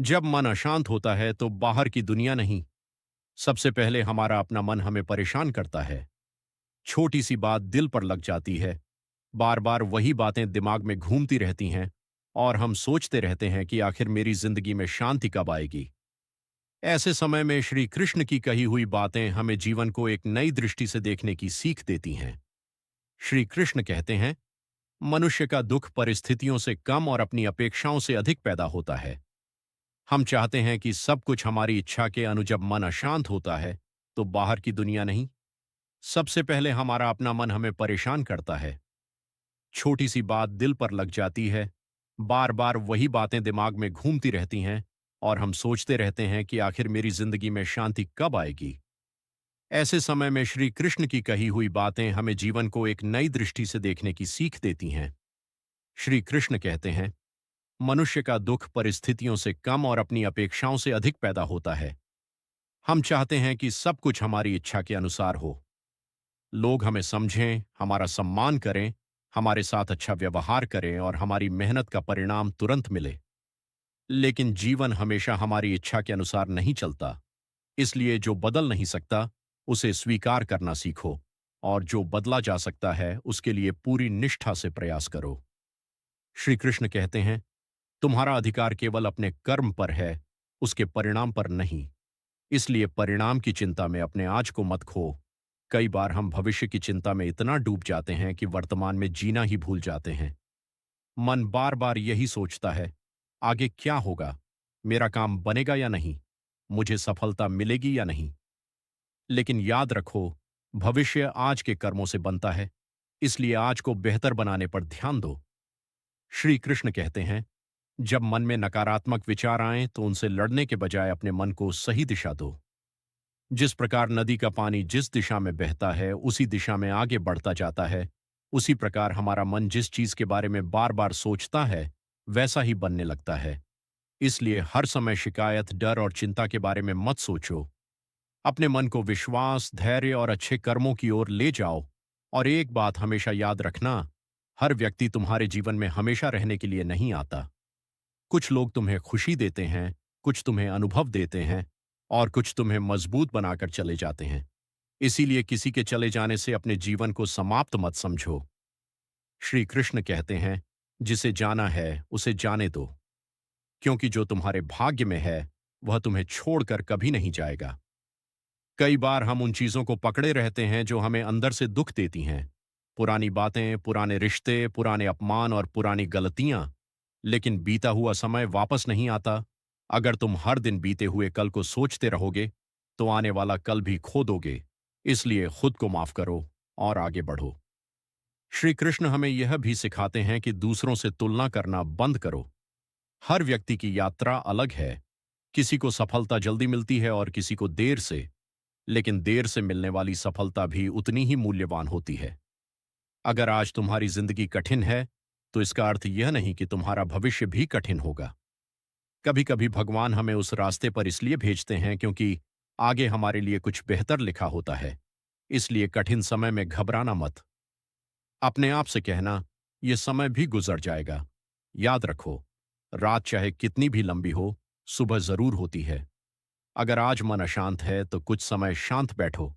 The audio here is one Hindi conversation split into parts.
जब मन अशांत होता है तो बाहर की दुनिया नहीं, सबसे पहले हमारा अपना मन हमें परेशान करता है। छोटी सी बात दिल पर लग जाती है। बार बार वही बातें दिमाग में घूमती रहती हैं और हम सोचते रहते हैं कि आखिर मेरी जिंदगी में शांति कब आएगी। ऐसे समय में श्री कृष्ण की कही हुई बातें हमें जीवन को एक नई दृष्टि से देखने की सीख देती हैं। श्री कृष्ण कहते हैं, मनुष्य का दुख परिस्थितियों से कम और अपनी अपेक्षाओं से अधिक पैदा होता है। हम चाहते हैं कि सब कुछ हमारी इच्छा के जब मन अशांत होता है तो बाहर की दुनिया नहीं, सबसे पहले हमारा अपना मन हमें परेशान करता है। छोटी सी बात दिल पर लग जाती है। बार बार वही बातें दिमाग में घूमती रहती हैं और हम सोचते रहते हैं कि आखिर मेरी जिंदगी में शांति कब आएगी। ऐसे समय में श्री कृष्ण की कही हुई बातें हमें जीवन को एक नई दृष्टि से देखने की सीख देती हैं। श्री कृष्ण कहते हैं, मनुष्य का दुख परिस्थितियों से कम और अपनी अपेक्षाओं से अधिक पैदा होता है। हम चाहते हैं कि सब कुछ हमारी इच्छा के अनुसार हो। लोग हमें समझें, हमारा सम्मान करें, हमारे साथ अच्छा व्यवहार करें और हमारी मेहनत का परिणाम तुरंत मिले। लेकिन जीवन हमेशा हमारी इच्छा के अनुसार नहीं चलता। इसलिए जो बदल नहीं सकता, उसे स्वीकार करना सीखो, और जो बदला जा सकता है उसके लिए पूरी निष्ठा से प्रयास करो। श्री कृष्ण कहते हैं, तुम्हारा अधिकार केवल अपने कर्म पर है, उसके परिणाम पर नहीं। इसलिए परिणाम की चिंता में अपने आज को मत खो। कई बार हम भविष्य की चिंता में इतना डूब जाते हैं कि वर्तमान में जीना ही भूल जाते हैं। मन बार बार यही सोचता है, आगे क्या होगा, मेरा काम बनेगा या नहीं, मुझे सफलता मिलेगी या नहीं। लेकिन याद रखो, भविष्य आज के कर्मों से बनता है। इसलिए आज को बेहतर बनाने पर ध्यान दो। श्री कृष्ण कहते हैं, जब मन में नकारात्मक विचार आएं तो उनसे लड़ने के बजाय अपने मन को सही दिशा दो। जिस प्रकार नदी का पानी जिस दिशा में बहता है उसी दिशा में आगे बढ़ता जाता है, उसी प्रकार हमारा मन जिस चीज के बारे में बार बार सोचता है वैसा ही बनने लगता है। इसलिए हर समय शिकायत, डर और चिंता के बारे में मत सोचो। अपने मन को विश्वास, धैर्य और अच्छे कर्मों की ओर ले जाओ। और एक बात हमेशा याद रखना, हर व्यक्ति तुम्हारे जीवन में हमेशा रहने के लिए नहीं आता। कुछ लोग तुम्हें खुशी देते हैं, कुछ तुम्हें अनुभव देते हैं, और कुछ तुम्हें मजबूत बनाकर चले जाते हैं। इसीलिए किसी के चले जाने से अपने जीवन को समाप्त मत समझो। श्री कृष्ण कहते हैं, जिसे जाना है उसे जाने दो, क्योंकि जो तुम्हारे भाग्य में है वह तुम्हें छोड़कर कभी नहीं जाएगा। कई बार हम उन चीजों को पकड़े रहते हैं जो हमें अंदर से दुख देती हैं। पुरानी बातें, पुराने रिश्ते, पुराने अपमान और पुरानी गलतियां। लेकिन बीता हुआ समय वापस नहीं आता। अगर तुम हर दिन बीते हुए कल को सोचते रहोगे तो आने वाला कल भी खो दोगे। इसलिए खुद को माफ करो और आगे बढ़ो। श्री कृष्ण हमें यह भी सिखाते हैं कि दूसरों से तुलना करना बंद करो। हर व्यक्ति की यात्रा अलग है। किसी को सफलता जल्दी मिलती है और किसी को देर से। लेकिन देर से मिलने वाली सफलता भी उतनी ही मूल्यवान होती है। अगर आज तुम्हारी जिंदगी कठिन है तो इसका अर्थ यह नहीं कि तुम्हारा भविष्य भी कठिन होगा। कभी कभी भगवान हमें उस रास्ते पर इसलिए भेजते हैं क्योंकि आगे हमारे लिए कुछ बेहतर लिखा होता है। इसलिए कठिन समय में घबराना मत। अपने आप से कहना, यह समय भी गुजर जाएगा। याद रखो, रात चाहे कितनी भी लंबी हो, सुबह जरूर होती है। अगर आज मन अशांत है तो कुछ समय शांत बैठो,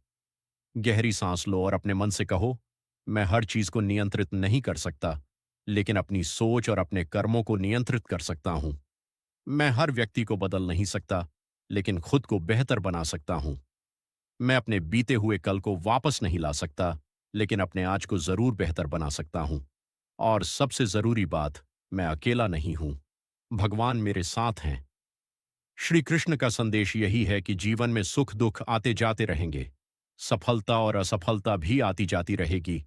गहरी सांस लो और अपने मन से कहो, मैं हर चीज को नियंत्रित नहीं कर सकता, लेकिन अपनी सोच और अपने कर्मों को नियंत्रित कर सकता हूं। मैं हर व्यक्ति को बदल नहीं सकता, लेकिन खुद को बेहतर बना सकता हूं। मैं अपने बीते हुए कल को वापस नहीं ला सकता, लेकिन अपने आज को जरूर बेहतर बना सकता हूं। और सबसे जरूरी बात, मैं अकेला नहीं हूं, भगवान मेरे साथ हैं। श्री कृष्ण का संदेश यही है कि जीवन में सुख दुख आते जाते रहेंगे, सफलता और असफलता भी आती जाती रहेगी।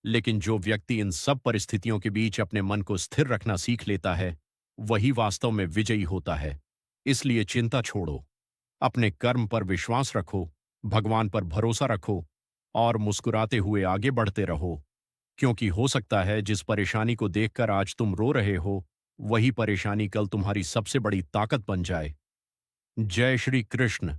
लेकिन जो व्यक्ति इन सब परिस्थितियों के बीच अपने मन को स्थिर रखना सीख लेता है, वही वास्तव में विजयी होता है। इसलिए चिंता छोड़ो, अपने कर्म पर विश्वास रखो, भगवान पर भरोसा रखो और मुस्कुराते हुए आगे बढ़ते रहो। क्योंकि हो सकता है जिस परेशानी को देखकर आज तुम रो रहे हो, वही परेशानी कल तुम्हारी सबसे बड़ी ताकत बन जाए। जय श्री कृष्ण।